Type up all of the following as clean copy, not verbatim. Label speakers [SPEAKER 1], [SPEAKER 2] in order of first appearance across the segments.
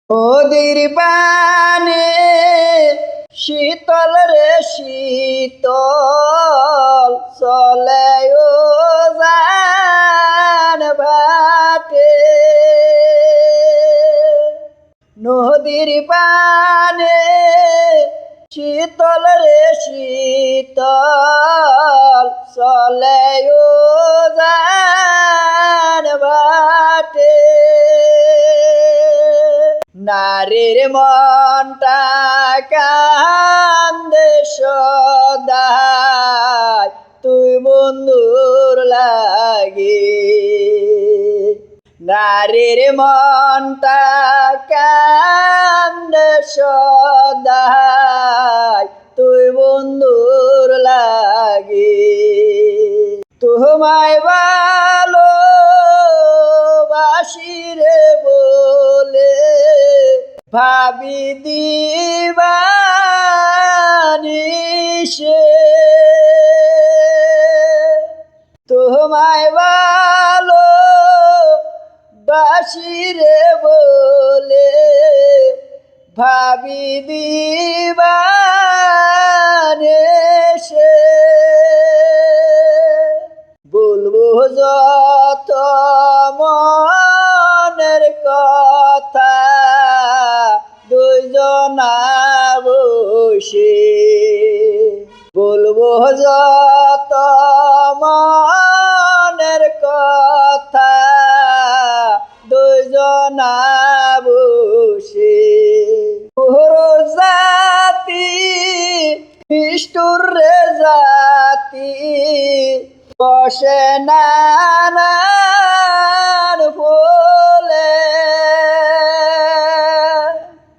[SPEAKER 1] নদীর পানে শীতল রে শীতল চলে ও জান ভাটে। নদীর পানে শীতল রে শীতল চলে ও জান ভাটে। নারীর মনটা কান্দে সদাই তুই বন্ধুর লাগি। নারীর মনটা কান্দে সদাই তুই বন্ধুর লাগি। তোমায় ভালোবাসি রে বলে ভাবি দিবানিশে। তোমায় ভালোবাসি রে বলে ভাবি দিবানিশে। বলবো যত মনের কথা দুইজনা বসে। বলবো যত মনের কথা দুইজনা বসে। পুরো জাতি নিষ্ঠুর রে জাতি বসে নানান ফুলে।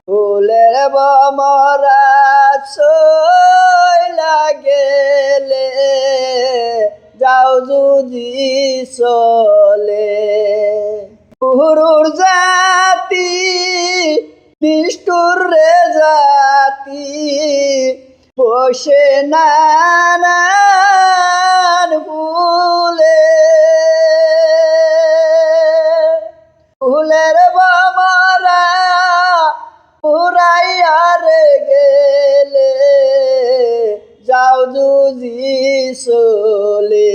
[SPEAKER 1] ফুলের বমরা চইলা গেলে যাও যদি চলে। পুরুর জাতি নিষ্ঠুর রে জাতি বসে নানান ফুলে। ফুলের বমরা পুরাইয়া রে গেলে যাও যদি চলে।